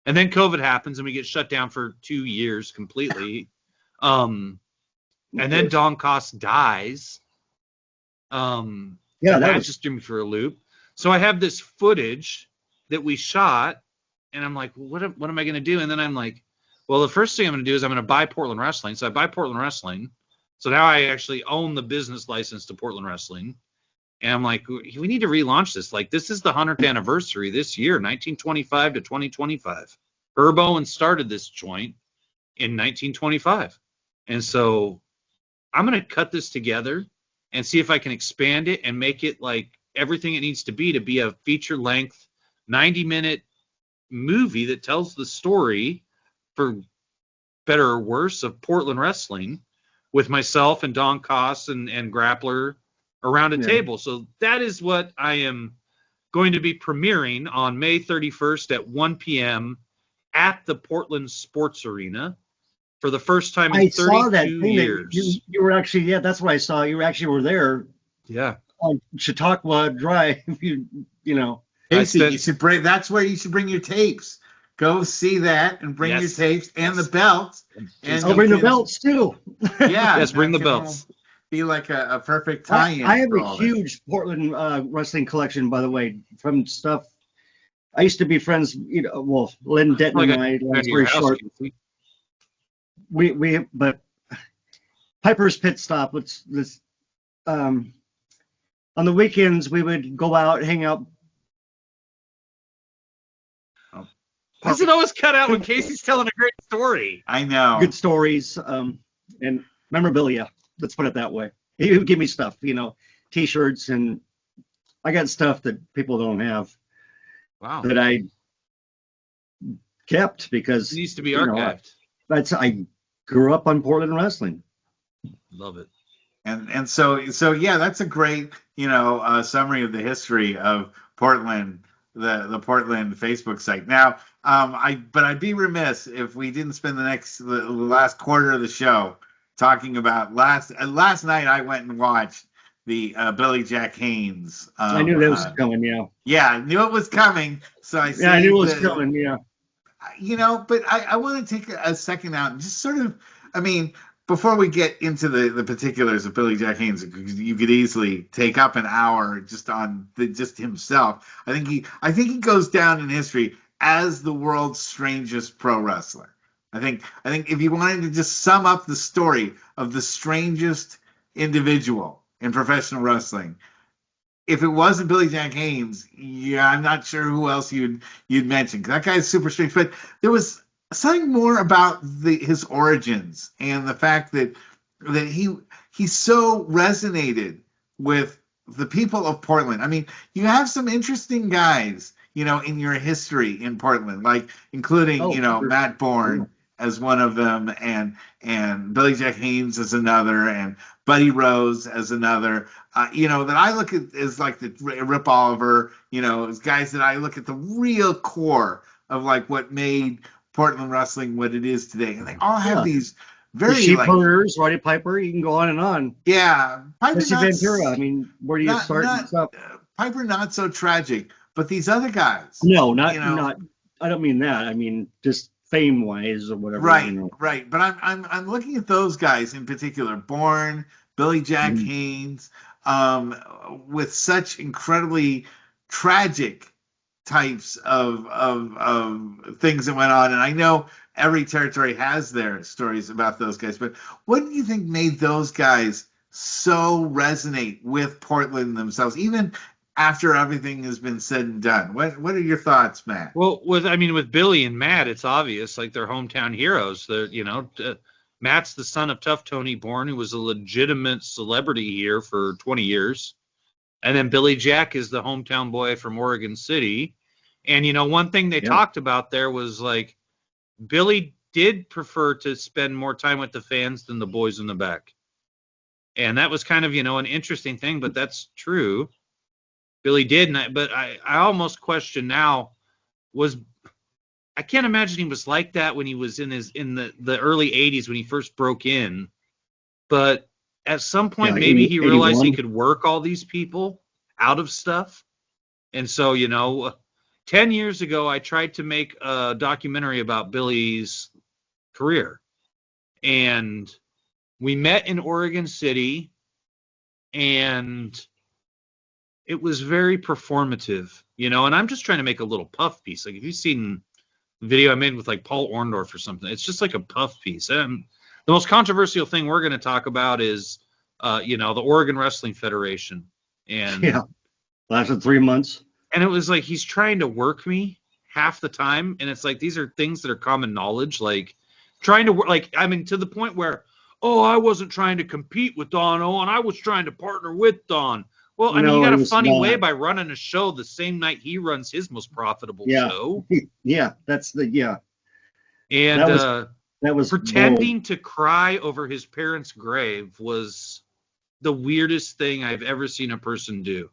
And then COVID happens and we get shut down for 2 years completely. And then Don Cost dies. That just threw me for a loop. So I have this footage that we shot, and I'm like, what am I going to do? And then I'm like, well, the first thing I'm going to do is I'm going to buy Portland Wrestling. So I buy Portland Wrestling. So now I actually own the business license to Portland Wrestling. And I'm like, we need to relaunch this. Like, this is the 100th anniversary this year, 1925 to 2025. Herb Owen started this joint in 1925. And so I'm going to cut this together and see if I can expand it and make it like everything it needs to be a feature-length, 90-minute movie that tells the story, for better or worse, of Portland wrestling with myself and Don Cost and Grappler around a table. So that is what I am going to be premiering on May 31st at 1 p.m. at the Portland Sports Arena for the first time in 32 years. You were actually, that's what I saw. You actually were there. Yeah. On Chautauqua Drive, you know. Casey, that's where you should bring your tapes. Go see that and bring your tapes and the belts. And I'll bring the belts too. Yeah. Yes, bring the belts. Be like a perfect tie-in. I have a huge Portland wrestling collection, by the way, from stuff. I used to be friends, Lynn Denton and I, very short. But Piper's Pit Stop, on the weekends we would go out, hang out. Why does it always cut out when Casey's telling a great story? I know. Good stories and memorabilia. Let's put it that way. He would give me stuff, T-shirts, and I got stuff that people don't have. Wow. That I kept because it needs to be archived. I grew up on Portland wrestling. Love it. And so yeah, that's a great summary of the history of Portland, the Portland Facebook site. Now, I'd be remiss if we didn't spend the last quarter of the show talking about last night. I went and watched the Billy Jack Haynes. I knew that was coming. Yeah. Yeah, I knew it was coming. So I knew it was coming. Yeah. But I want to take a second out and just sort of, before we get into the particulars of Billy Jack Haynes, you could easily take up an hour just on just himself. I think he goes down in history as the world's strangest pro wrestler. I think if you wanted to just sum up the story of the strangest individual in professional wrestling, if it wasn't Billy Jack Haynes, I'm not sure who else you'd mention. That guy's super strange. But there was something more about his origins and the fact that he so resonated with the people of Portland. You have some interesting guys, in your history in Portland, like including Matt Bourne as one of them, and Billy Jack Haynes as another, and Buddy Rose as another. That I look at as like the Rip Oliver, as guys that I look at the real core of like what made Portland wrestling what it is today, and they all have these very the Sheepherders, Roddy Piper. You can go on and on. Yeah, Piper Ventura. Where do you start? Piper not so tragic, but these other guys. No, not. I don't mean that. I mean just fame-wise or whatever. Right. But I'm looking at those guys in particular. Bourne, Billy Jack Haynes, with such incredibly tragic types of things that went on. And I know every territory has their stories about those guys, but what do you think made those guys so resonate with Portland themselves, even after everything has been said and done? What are your thoughts, Matt? Well, with Billy and Matt, it's obvious, like they're hometown heroes. They're, Matt's the son of Tough Tony Bourne, who was a legitimate celebrity here for 20 years. And then Billy Jack is the hometown boy from Oregon City. And, one thing they talked about there was like Billy did prefer to spend more time with the fans than the boys in the back. And that was kind of, an interesting thing, but that's true. Billy did, but I almost question now, I can't imagine he was like that when he was in the early 80s when he first broke in. But at some point, Yeah, maybe he realized he 81. could work all these people out of stuff. And so, 10 years ago, I tried to make a documentary about Billy's career. And we met in Oregon City, and it was very performative, and I'm just trying to make a little puff piece. Like, if you've seen the video I made with like Paul Orndorff or something, it's just like a puff piece. And the most controversial thing we're going to talk about is, the Oregon Wrestling Federation. And Yeah, lasted 3 months. And it was like he's trying to work me half the time, and it's like these are things that are common knowledge, like trying to work, like to the point where, oh, I wasn't trying to compete with Don Owen, I was trying to partner with Don. Well, he No, got it a was funny way not. by running a show the same night he runs his most profitable Yeah, show, yeah, and that was bold. pretending to cry over his parents' grave was the weirdest thing I've ever seen a person do.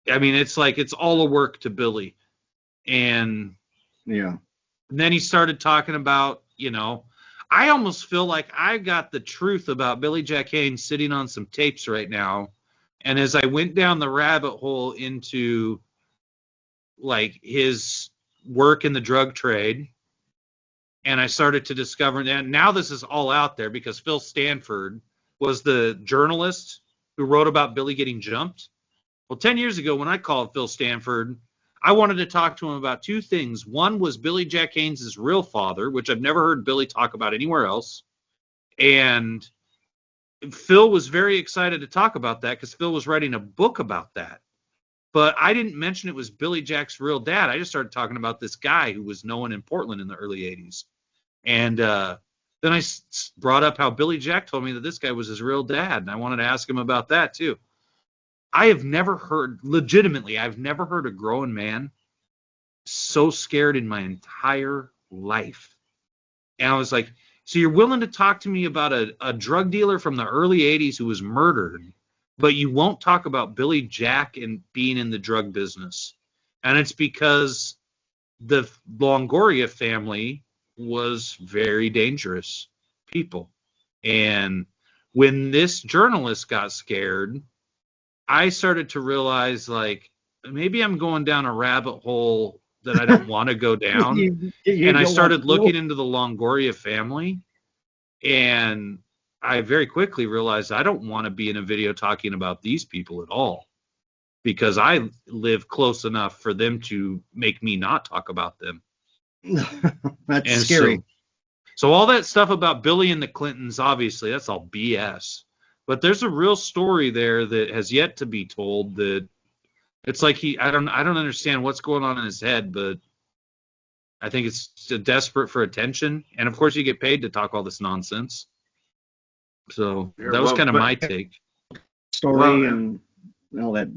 It's like it's all a work to Billy. And Yeah. then he started talking about, I almost feel like I got the truth about Billy Jack Haynes sitting on some tapes right now. And as I went down the rabbit hole into like his work in the drug trade, and I started to discover that now this is all out there because Phil Stanford was the journalist who wrote about Billy getting jumped. Well, 10 years ago when I called Phil Stanford, I wanted to talk to him about two things. One was Billy Jack Haynes' real father, which I've never heard Billy talk about anywhere else. And Phil was very excited to talk about that because Phil was writing a book about that. But I didn't mention it was Billy Jack's real dad. I just started talking about this guy who was known in Portland in the early 80s. And then I brought up how Billy Jack told me that this guy was his real dad. And I wanted to ask him about that too. I have never heard, legitimately, I've never heard a grown man so scared in my entire life. And I was like, so you're willing to talk to me about a drug dealer from the early 80s who was murdered, but you won't talk about Billy Jack and being in the drug business. And it's because the Longoria family was very dangerous people. And when this journalist got scared, I started to realize, like, maybe I'm going down a rabbit hole that I don't want to go down. And I started looking into the Longoria family, and I very quickly realized I don't want to be in a video talking about these people at all, because I live close enough for them to make me not talk about them. That's And scary. So all that stuff about Billy and the Clintons, obviously, that's all BS. But there's a real story there that has yet to be told. That it's like I don't understand what's going on in his head, but I think it's desperate for attention, and of course you get paid to talk all this nonsense. So that was kind of my take. Story and all that.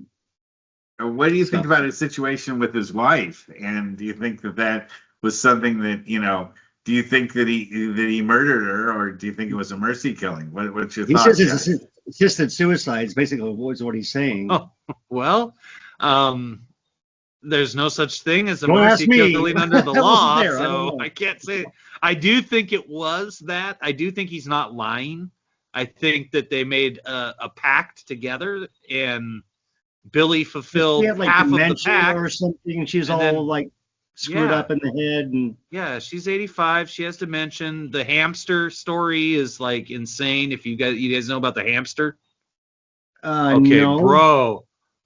What do you think about his situation with his wife? And do you think that was something that, do you think that he murdered her, or do you think it was a mercy killing? What's your thoughts? He says it's assisted suicide is basically what he's saying. Oh, well, there's no such thing as a mercy killing under the law, so I can't say. I do think it was that. I do think he's not lying. I think that they made a pact together, and Billy fulfilled half of the pact or something. She's all like screwed up in the head, and yeah, she's 85. She has dementia. The hamster story is like insane. If you guys know about the hamster. Okay, no.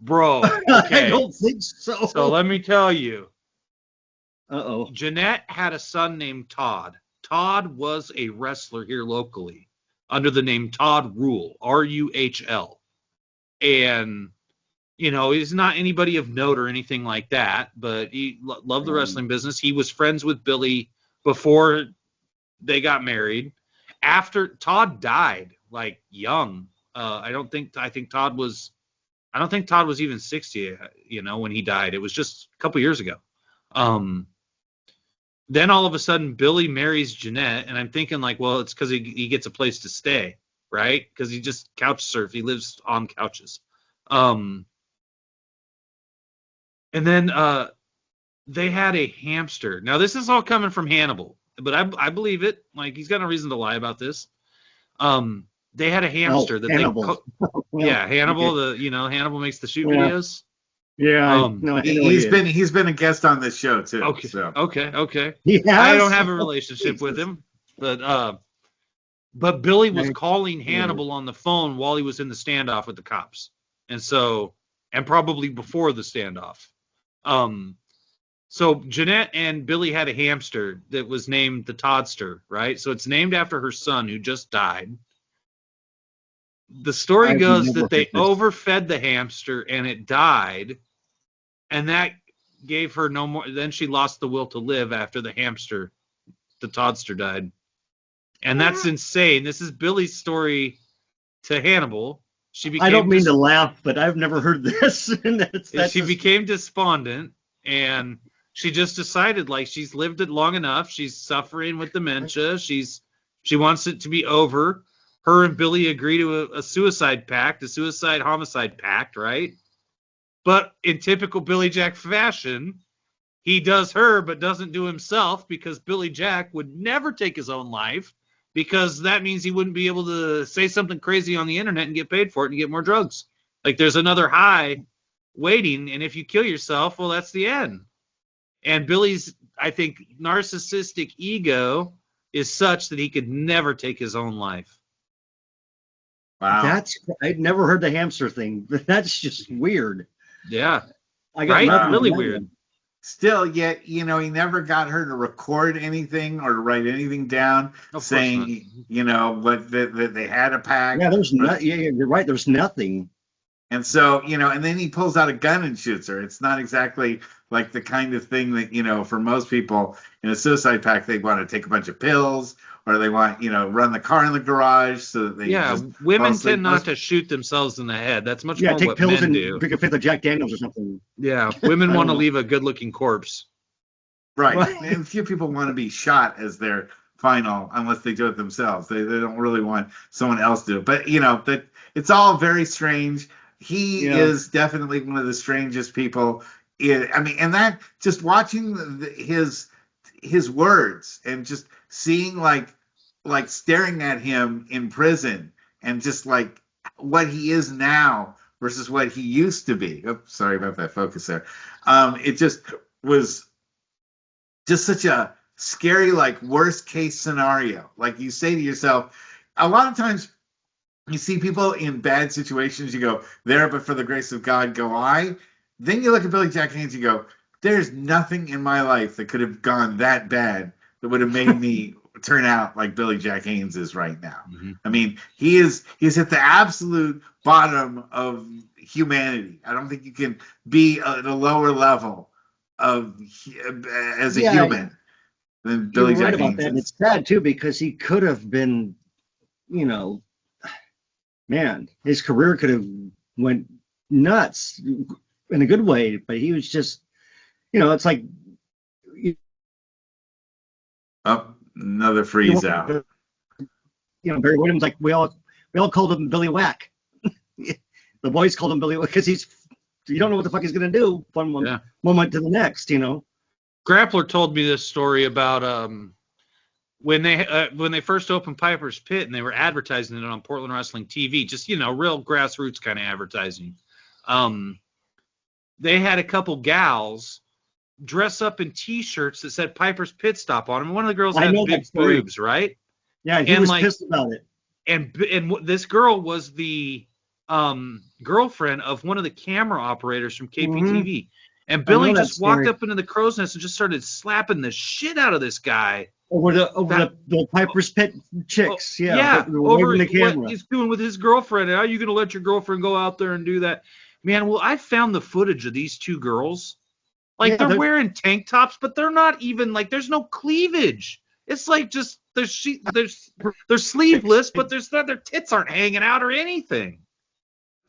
bro. Okay. I don't think so. So let me tell you. Uh-oh. Jeanette had a son named Todd. Todd was a wrestler here locally under the name Todd Ruhl, Ruhl. And, he's not anybody of note or anything like that, but he loved the wrestling business. He was friends with Billy before they got married. After Todd died, like young, I don't think Todd was even 60, when he died. It was just a couple years ago. Then all of a sudden Billy marries Jeanette, and I'm thinking like, well, it's because he gets a place to stay, right? Because he just couch surf. He lives on couches. And then they had a hamster. Now this is all coming from Hannibal, but I believe it. Like, he's got no reason to lie about this. They had a hamster that Hannibal. Hannibal. Hannibal makes the shoot Yeah. videos. Yeah, no, I know he is. He's been a guest on this show too. Okay. So. Okay. He I has? don't have a relationship with him, but Billy was Yeah. calling Hannibal on the phone while he was in the standoff with the cops, and probably before the standoff. So Jeanette and Billy had a hamster that was named the Toddster, right? So it's named after her son who just died. The story I've goes never that they heard this. overfed the hamster and it died, and that gave her no more. Then she lost the will to live after the Toddster died. And that's insane. This is Billy's story to Hannibal. I don't mean to laugh, but I've never heard this. And she became despondent, and she just decided, like, she's lived it long enough. She's suffering with dementia. She wants it to be over. Her and Billy agree to a suicide pact, a suicide homicide pact, right? But in typical Billy Jack fashion, he does her but doesn't do himself, because Billy Jack would never take his own life, because that means he wouldn't be able to say something crazy on the internet and get paid for it and get more drugs. Like, there's another high waiting, and if you kill yourself, well, that's the end. And Billy's, I think, narcissistic ego is such that he could never take his own life. Wow. I'd never heard the hamster thing, but that's just weird. Yeah. I got Right? nothing Really on that weird. one. Still, yet, he never got her to record anything or to write anything down Of saying, that they had a pact. Yeah, you're right. There's nothing. And so, and then he pulls out a gun and shoots her. It's not exactly like the kind of thing that, for most people in a suicide pact, they want to take a bunch of pills, or they want, run the car in the garage so that they women tend not to shoot themselves in the head. That's much more take what pills men and do. drink a fifth of Jack Daniels or something. Yeah, women want to leave a good-looking corpse. Right. Right. And few people want to be shot as their final, unless they do it themselves. They don't really want someone else to do it. But, that it's all very strange. He is definitely one of the strangest people. And that, just watching his words and just seeing like staring at him in prison, and just like what he is now versus what he used to be. Oh, sorry about that focus there. It just was just such a scary, like, worst case scenario. Like, you say to yourself, a lot of times you see people in bad situations, you go, there, but for the grace of God go I. Then you look at Billy Jack Haynes, you go, there's nothing in my life that could have gone that bad that would have made me turn out like Billy Jack Haynes is right now. Mm-hmm. I mean, he's at the absolute bottom of humanity. I don't think you can be at a lower level as a human than Billy Jack Haynes. That. And it's sad too, because he could have been, man, his career could have went nuts in a good way, but he was just, it's like. Another freeze out. Barry Williams, like we all called him Billy Whack. The boys called him Billy Whack because you don't know what the fuck he's gonna do from one moment to the next, Grappler told me this story about when they first opened Piper's Pit and they were advertising it on Portland Wrestling TV, just real grassroots kind of advertising. They had a couple gals dress up in T-shirts that said Piper's Pit Stop on them. One of the girls had big boobs, right? Yeah, he was pissed about it. And this girl was the girlfriend of one of the camera operators from KPTV. Mm-hmm. And Billy just walked up into the crow's nest and just started slapping the shit out of this guy. Over the Piper's Pit chicks. Over the camera. What he's doing with his girlfriend. How are you going to let your girlfriend go out there and do that? Man, well, I found the footage of these two girls. Like, they're wearing tank tops, but they're not even, like, there's no cleavage. It's like just, they're sleeveless, but their tits aren't hanging out or anything.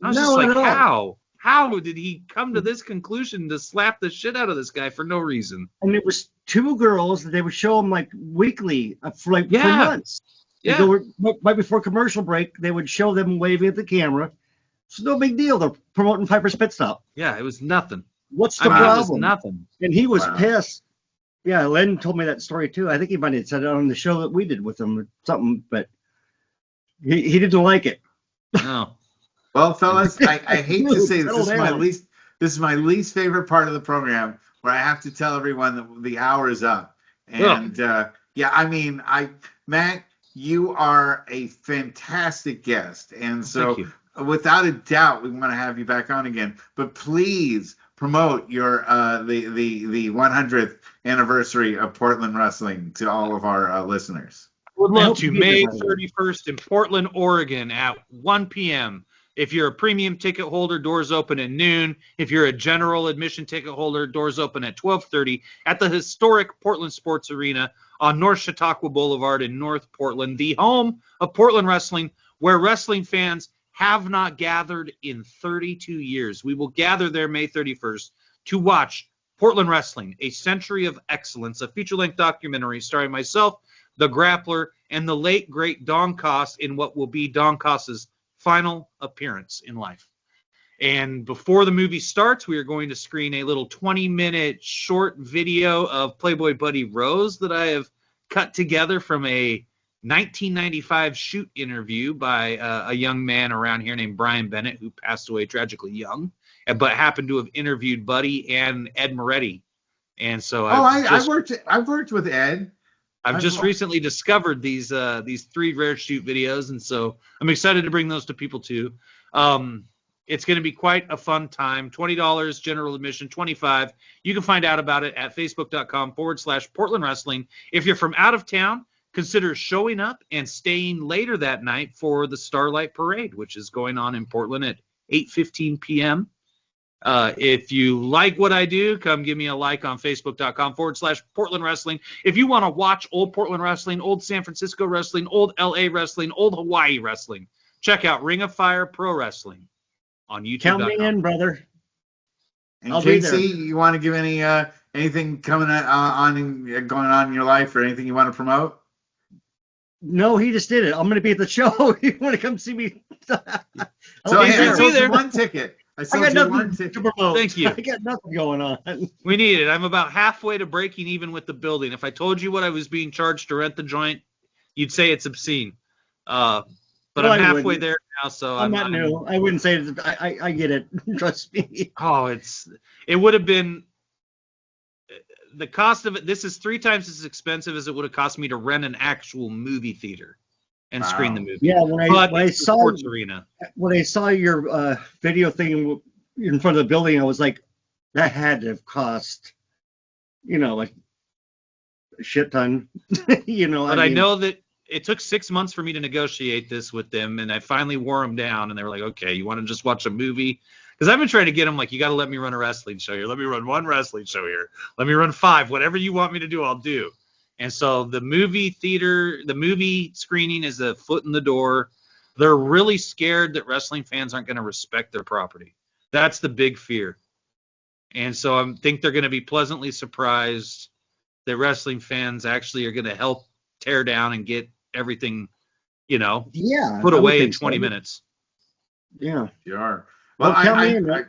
I was just like, how did he come to this conclusion to slap the shit out of this guy for no reason? And it was two girls that they would show them, like, weekly for months. Yeah. Right before commercial break, they would show them waving at the camera. It's no big deal. They're promoting Piper's Pit Stop. Yeah, it was nothing. What's the problem? It was nothing. And he was pissed. Yeah, Len told me that story too. I think he might have said it on the show that we did with him or something. But He didn't like it. No. Well, fellas, I hate to Dude, say this. settle down. This is my least favorite part of the program, where I have to tell everyone that the hour is up. And yeah, I mean, Matt, you are a fantastic guest, and Thank so you. without a doubt, we want to have you back on again. But please promote your the 100th anniversary of Portland Wrestling to all of our listeners. Would I love hope to. you do May that, by the way. 31st in Portland, Oregon at 1 p.m. If you're a premium ticket holder, doors open at noon. If you're a general admission ticket holder, doors open at 12:30 at the historic Portland Sports Arena on North Chautauqua Boulevard in North Portland, the home of Portland Wrestling, where wrestling fans have not gathered in 32 years. We will gather there May 31st to watch Portland Wrestling, A Century of Excellence, a feature-length documentary starring myself, the Grappler, and the late, great Don Koss in what will be Don Koss's final appearance in life. And before the movie starts, we are going to screen a little 20-minute short video of Playboy Buddy Rose that I have cut together from a 1995 shoot interview by a young man around here named Brian Bennett, who passed away tragically young, but happened to have interviewed Buddy and Ed Moretti. And so I've worked with Ed. I've just recently discovered these 3 rare shoot videos, and so I'm excited to bring those to people too. It's going to be quite a fun time. $20 general admission, $25. You can find out about it at facebook.com/Portland Wrestling. If you're from out of town, consider showing up and staying later that night for the Starlight Parade, which is going on in Portland at 8:15 p.m. If you like what I do, come give me a like on facebook.com/Portland Wrestling. If you want to watch old Portland wrestling, old San Francisco wrestling, old LA wrestling, old Hawaii wrestling, check out Ring of Fire Pro Wrestling on YouTube. Count me in, brother. And I'll be there. Casey, you want to give anything coming going on in your life, or anything you want to promote? No, he just did it. I'm going to be at the show. You want to come see me? So be hey, I there. sold you one ticket. I I sold got you nothing one to ticket. promote. Thank you. I got nothing going on. We need it. I'm about halfway to breaking even with the building. If I told you what I was being charged to rent the joint, you'd say it's obscene. But Well, I'm I halfway wouldn't. there now, so I'm not new. I wouldn't say it. I get it. Trust me. Oh, it would have been the cost of it. This is 3 times as expensive as it would have cost me to rent an actual movie theater and screen the movie. Yeah, when I It's a saw sports arena. when I saw your video thing in front of the building, I was like, that had to have cost, like a shit ton. But I know that it took 6 months for me to negotiate this with them, and I finally wore them down, and they were like, okay, you want to just watch a movie? Because I've been trying to get them, like, you got to let me run a wrestling show here. Let me run 1 wrestling show here. Let me run 5. Whatever you want me to do, I'll do. And so the movie screening is a foot in the door. They're really scared that wrestling fans aren't going to respect their property. That's the big fear. And so I think they're going to be pleasantly surprised that wrestling fans actually are going to help tear down and get everything, put away in 20 minutes. Yeah. You are. Well, Well,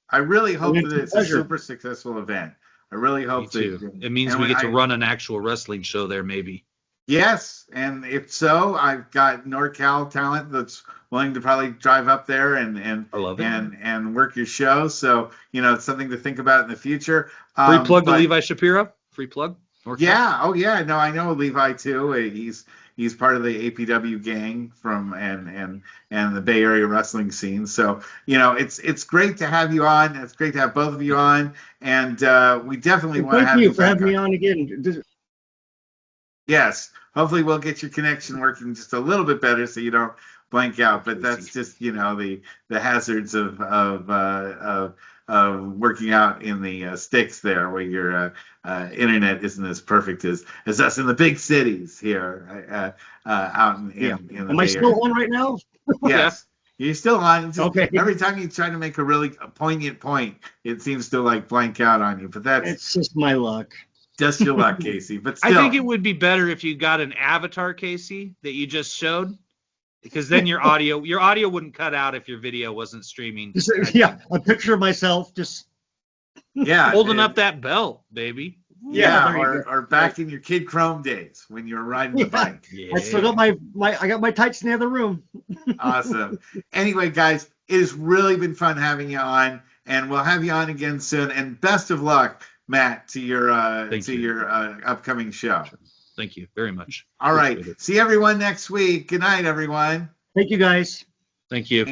I really hope It's that a it's a pleasure. super successful event. I really Me hope too. that. It means and we get to I- run an actual wrestling show there, maybe. Yes, and if so, I've got NorCal talent that's willing to probably drive up there and I love it. and work your show. So it's something to think about in the future. Free plug to but- Levi Shapiro. Free plug. Yeah. Oh yeah. No, I know Levi too. He's part of the APW gang from and the Bay Area wrestling scene. So it's great to have you on. It's great to have both of you on, and we definitely want to have Thank you you for back having me on. on again. Yes. Hopefully we'll get your connection working just a little bit better so you don't blank out. But that's just the hazards of working out in the sticks there, where your internet isn't as perfect as us in the big cities here out in the Am I Bay still Area. on right now? Yes. You're still on. Just Okay. Every time you try to make a really poignant point, it seems to blank out on you. But that's It's just my luck. just your luck, Casey. But still, I think it would be better if you got an avatar, Casey, that you just showed, because then your audio wouldn't cut out if your video wasn't streaming. Yeah, a picture of myself just yeah, Holding up that belt, baby. Yeah, there you go. or back in your Kid Chrome days when you were riding the bike. Yeah. I still got I got my tights in the other room. Awesome. Anyway, guys, it has really been fun having you on, and we'll have you on again soon. And best of luck, Matt, to your upcoming show. Thank you very much. All right. Appreciate it. See everyone next week. Good night, everyone. Thank you, guys. Thank you.